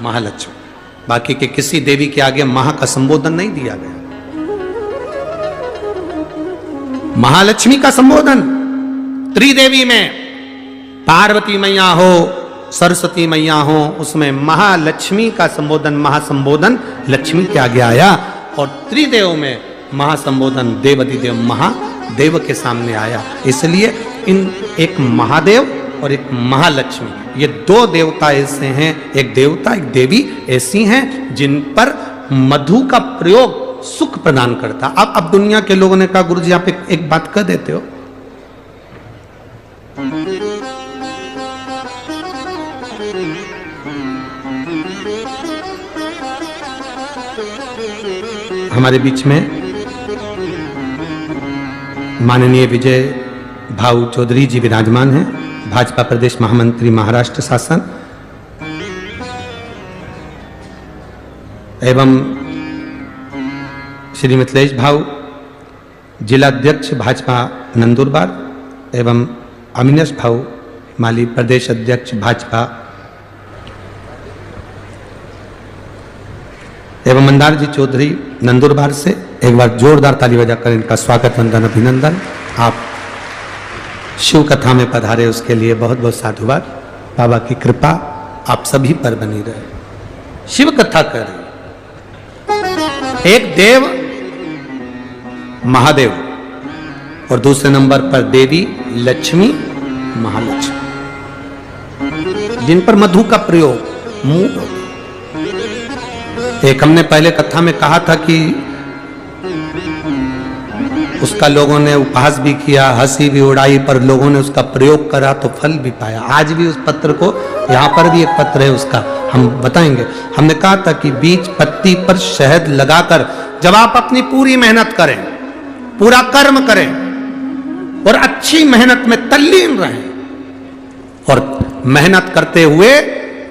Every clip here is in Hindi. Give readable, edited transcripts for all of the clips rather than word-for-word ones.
महालक्ष्मी। बाकी के किसी देवी के आगे महा का संबोधन नहीं दिया गया। महालक्ष्मी का संबोधन त्रिदेवी में, पार्वती मैया हो, सरस्वती मैया हो, उसमें महालक्ष्मी का संबोधन, महासंबोधन लक्ष्मी के आगे आया। और त्रिदेव में महासंबोधन देवाधिदेव महादेव के सामने आया। इसलिए इन एक महादेव और एक महालक्ष्मी, ये दो देवता ऐसे हैं, एक देवता एक देवी ऐसी हैं जिन पर मधु का प्रयोग सुख प्रदान करता। अब दुनिया के लोगों ने कहा गुरुजी आप एक बात कह देते हो, हमारे बीच में माननीय विजय भाऊ चौधरी जी विराजमान हैं, भाजपा प्रदेश महामंत्री महाराष्ट्र शासन, एवं श्री मिथिलेश भाऊ जिला अध्यक्ष भाजपा नंदुरबार, एवं अविनाश भाऊ माली प्रदेश अध्यक्ष भाजपा, एवं मंदार जी चौधरी नंदुरबार से। एक बार जोरदार ताली बजाकर इनका स्वागत वंदन अभिनंदन। आप शिव कथा में पधारे उसके लिए बहुत बहुत साधुवाद। बाबा की कृपा आप सभी पर बनी रहे। शिव कथा कर रही, एक देव महादेव और दूसरे नंबर पर देवी लक्ष्मी महालक्ष्मी, जिन पर मधु का प्रयोग मूल। एक हमने पहले कथा में कहा था कि उसका लोगों ने उपहास भी किया, हंसी भी उड़ाई, पर लोगों ने उसका प्रयोग करा तो फल भी पाया। आज भी उस पत्र को, यहाँ पर भी एक पत्र है उसका, हम बताएंगे। हमने कहा था कि बीज पत्ती पर शहद लगाकर जब आप अपनी पूरी मेहनत करें, पूरा कर्म करें और अच्छी मेहनत में तल्लीन रहें, और मेहनत करते हुए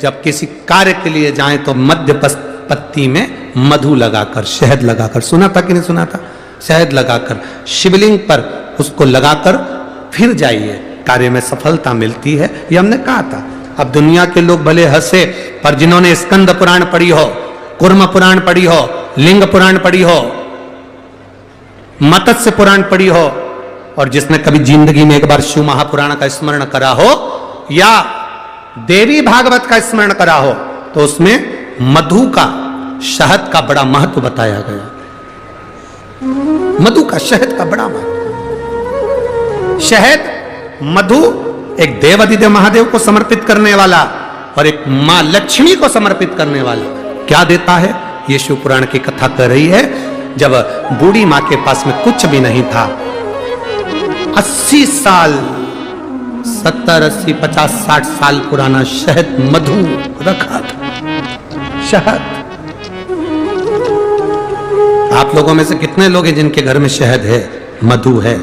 जब किसी कार्य के लिए जाएं तो मध्य पत्ती में मधु लगाकर, शहद लगाकर, सुना था कि नहीं सुना था, शहद लगाकर शिवलिंग पर उसको लगाकर फिर जाइए, कार्य में सफलता मिलती है। ये हमने कहा था। अब दुनिया के लोग भले हंसे, पर जिन्होंने स्कंद पुराण पढ़ी हो, कुर्म पुराण पढ़ी हो, लिंग पुराण पढ़ी हो, मत्स्य पुराण पढ़ी हो, और जिसने कभी जिंदगी में एक बार शिव महापुराण का स्मरण करा हो या देवी भागवत का स्मरण करा हो, तो उसमें मधु का, शहद का बड़ा महत्व बताया गया। मधु का, शहद का बड़ा महत्व। शहद, मधु एक देवाधिदेव महादेव को समर्पित करने वाला और एक मां लक्ष्मी को समर्पित करने वाला क्या देता है, ये शिव पुराण की कथा कर रही है। जब बूढ़ी मां के पास में कुछ भी नहीं था, 80 साल, 70, 80, 50, 60 साल पुराना शहद मधु रखा था। शहद, आप लोगों में से कितने लोग हैं जिनके घर में शहद है, मधु है?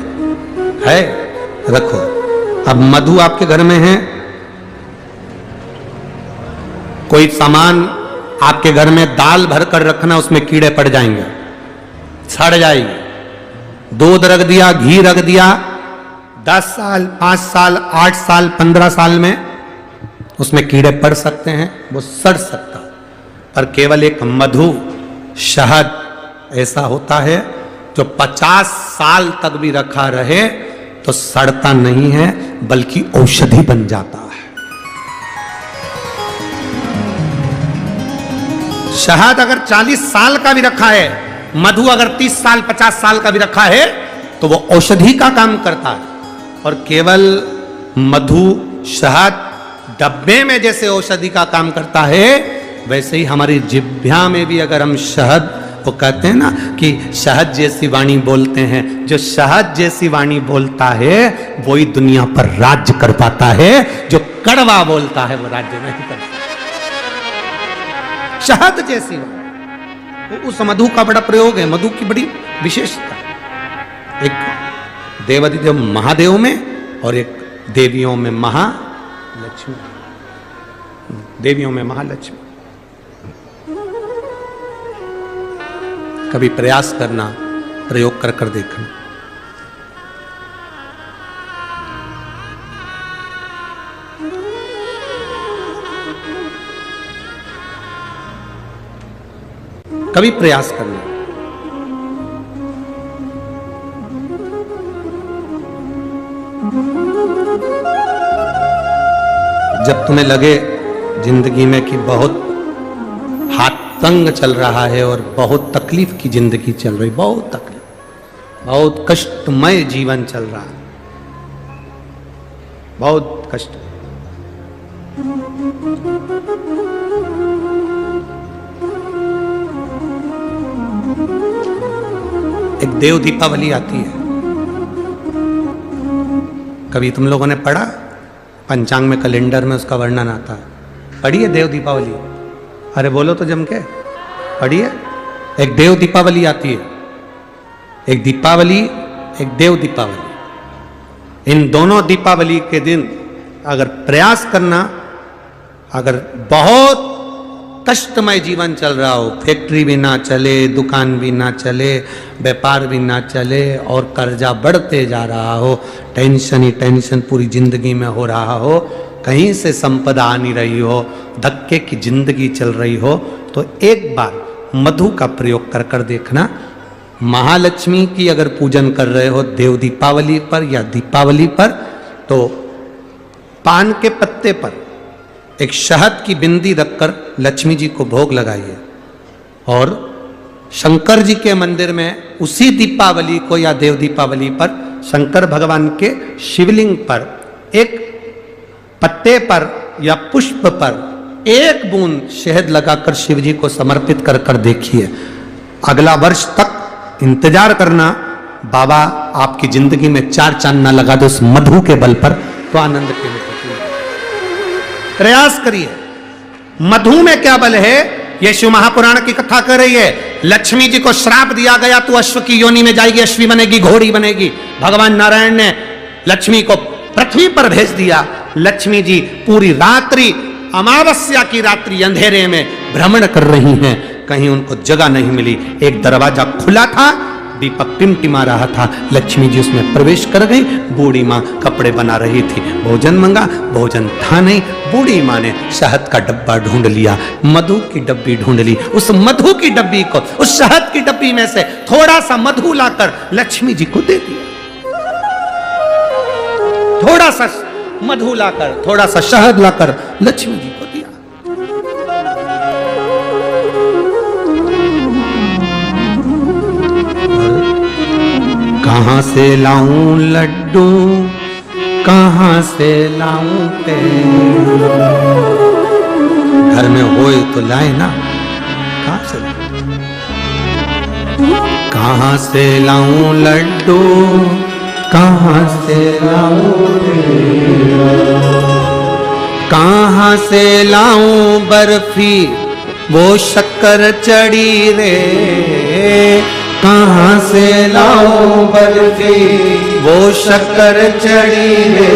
रखो। अब मधु आपके घर में है, कोई सामान आपके घर में दाल भर कर रखना, उसमें कीड़े पड़ जाएंगे, सड़ जाएंगे। दूध रख दिया, घी रख दिया, 10 साल, 5 साल, 8 साल, 15 साल में उसमें कीड़े पड़ सकते हैं, वो सड़ सकता। पर केवल एक मधु, शहद ऐसा होता है जो 50 साल तक भी रखा रहे तो सड़ता नहीं है, बल्कि औषधि बन जाता है। शहद अगर 40 साल का भी रखा है, मधु अगर 30 साल, 50 साल का भी रखा है, तो वो औषधि का काम करता है। और केवल मधु, शहद डब्बे में जैसे औषधि का काम करता है, वैसे ही हमारी जिह्वा में भी अगर हम शहद, वो कहते हैं ना कि शहद जैसी वाणी बोलते हैं, जो शहद जैसी वाणी बोलता है वही दुनिया पर राज्य कर पाता है, जो कड़वा बोलता है वो राज्य नहीं कर पाता। शहद जैसी वाणी, उस मधु का बड़ा प्रयोग है, मधु की बड़ी विशेषता। एक देवाधिदेव महादेव में और एक देवियों में महालक्ष्मी, देवियों में महालक्ष्मी। कभी प्रयास करना, प्रयोग कर कर देखना। कभी प्रयास करना। जब तुम्हें लगे जिंदगी में कि बहुत हाथ तंग चल रहा है और बहुत तकलीफ की जिंदगी चल रही, बहुत तकलीफ, बहुत कष्टमय जीवन चल रहा है, बहुत कष्ट, एक देव दीपावली आती है। कभी तुम लोगों ने पढ़ा? पंचांग में, कैलेंडर में उसका वर्णन आता है। पढ़िए देव दीपावली? अरे बोलो तो जम के, पढ़िए। एक देव दीपावली आती है, एक दीपावली, एक देव दीपावली। इन दोनों दीपावली के दिन अगर प्रयास करना, अगर बहुत कष्टमय जीवन चल रहा हो, फैक्ट्री भी ना चले, दुकान भी ना चले, व्यापार भी ना चले और कर्जा बढ़ते जा रहा हो, टेंशन ही टेंशन पूरी जिंदगी में हो रहा हो, कहीं से संपदा आ नहीं रही हो, धक्के की जिंदगी चल रही हो, तो एक बार मधु का प्रयोग कर कर देखना। महालक्ष्मी की अगर पूजन कर रहे हो देव दीपावली पर या दीपावली पर, तो पान के पत्ते पर एक शहद की बिंदी रखकर लक्ष्मी जी को भोग लगाइए और शंकर जी के मंदिर में उसी दीपावली को या देव दीपावली पर शंकर भगवान के शिवलिंग पर एक पत्ते पर या पुष्प पर एक बूंद शहद लगाकर शिव जी को समर्पित कर कर देखिए। अगला वर्ष तक इंतजार करना, बाबा आपकी जिंदगी में 4 चांद ना लगा दे उस मधु के बल पर, तो आनंद के लिए प्रयास करिए। मधु में क्या बल है? ये शिव महापुराण की कथा कर रही है। लक्ष्मी जी को श्राप दिया गया, तू अश्व की योनि में जाएगी, अश्वी बनेगी, घोड़ी बनेगी। भगवान नारायण ने लक्ष्मी को पृथ्वी पर भेज दिया। लक्ष्मी जी पूरी रात्रि, अमावस्या की रात्रि अंधेरे में भ्रमण कर रही हैं, कहीं उनको जगह नहीं मिली। एक दरवाजा खुला था, दीपक टिमटिमा रहा था, लक्ष्मी जी उसमें प्रवेश कर गई। बूढ़ी माँ कपड़े बना रही थी, भोजन मंगा, भोजन था नहीं। बूढ़ी माँ ने शहद का डब्बा ढूंढ लिया, मधु की डब्बी ढूंढ ली। उस मधु की डब्बी को, उस शहद की डब्बी में से थोड़ा सा मधु लाकर लक्ष्मी जी को दे दिया। थोड़ा सा मधु लाकर, थोड़ा सा शहद लाकर लक्ष्मी जी को दिया। कहां से लाऊं लड्डू, कहां से लाऊं तेल, घर में होए तो लाए ना, कहां से कहां से लाऊं लड्डू, कहां से लाऊं तेल, कहां से लाऊं बर्फी वो शक्कर चढ़ी रे, कहां से लाऊं बर्फी वो शक्कर चढ़ी रे,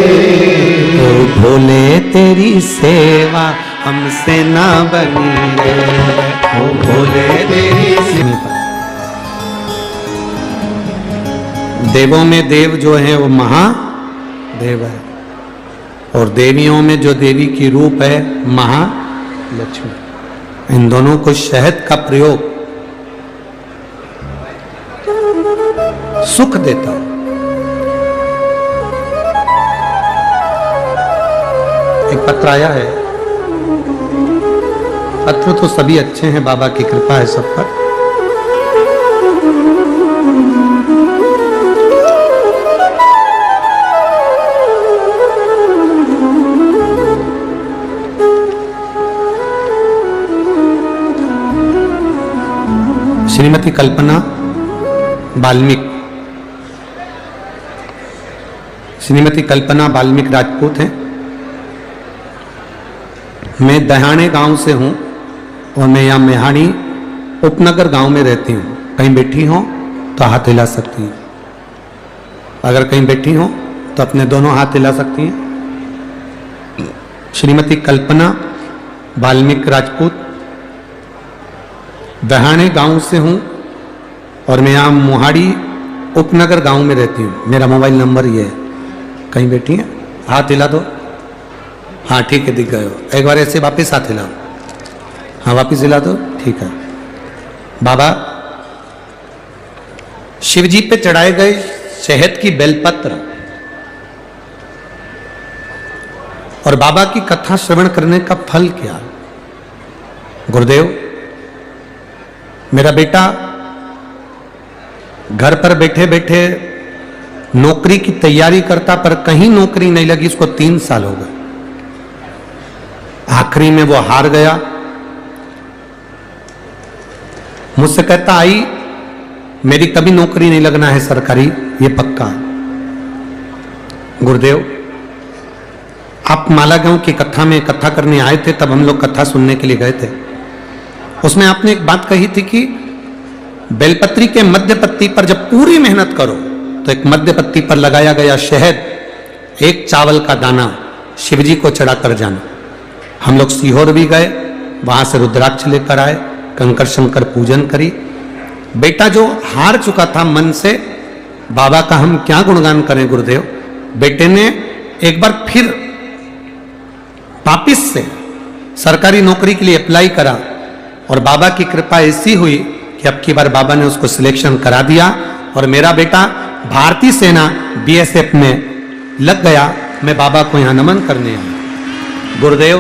ओ भोले तेरी सेवा हमसे ना बनी रे, ओ भोले तेरी सेवा। देवों में देव जो है वो महादेव है, और देवियों में जो देवी की रूप है महालक्ष्मी। इन दोनों को शहद का प्रयोग सुख देता है। एक पत्र आया है, पत्र तो सभी अच्छे हैं, बाबा की कृपा है सब पर। श्रीमती कल्पना वाल्मीकि, श्रीमती कल्पना वाल्मीकि राजपूत हैं। मैं दहाने गांव से हूं और मैं यहाँ मेहाड़ी उपनगर गांव में रहती हूँ। कहीं बैठी हो तो हाथ हिला सकती हैं, अगर कहीं बैठी हो तो अपने दोनों हाथ हिला सकती हैं। श्रीमती कल्पना वाल्मीकि राजपूत, दहाने गांव से हूं और मैं यहाँ मोहाड़ी उपनगर गांव में रहती हूँ। मेरा मोबाइल नंबर ये है। कहीं बैठी हैं, हाथ हिला दो। हाँ ठीक है, दिख गए हो। एक बार ऐसे वापस हाथ हिलाओ। हाँ वापस हिला दो, ठीक है। बाबा शिव जी पे चढ़ाए गए शहद की बेलपत्र और बाबा की कथा श्रवण करने का फल क्या? गुरुदेव, मेरा बेटा घर पर बैठे बैठे नौकरी की तैयारी करता, पर कहीं नौकरी नहीं लगी। उसको 3 साल हो गए। आखिरी में वो हार गया। मुझसे कहता, आई मेरी कभी नौकरी नहीं लगना है सरकारी, ये पक्का। गुरुदेव, आप माला गांव की कथा में कथा करने आए थे, तब हम लोग कथा सुनने के लिए गए थे। उसमें आपने एक बात कही थी कि बेलपत्री के मध्य पत्ती पर जब पूरी मेहनत करो तो एक मध्य पत्ती पर लगाया गया शहद, एक चावल का दाना शिवजी को चढ़ा कर जाना। हम लोग सीहोर भी गए, वहां से रुद्राक्ष लेकर आए, कंकर शंकर पूजन करी। बेटा जो हार चुका था मन से, बाबा का हम क्या गुणगान करें गुरुदेव, बेटे ने एक बार फिर वापिस से सरकारी नौकरी के लिए अप्लाई करा और बाबा की कृपा ऐसी हुई कि अब की बार बाबा ने उसको सिलेक्शन करा दिया और मेरा बेटा भारतीय सेना BSF में लग गया। मैं बाबा को यहां नमन करने आया। गुरुदेव,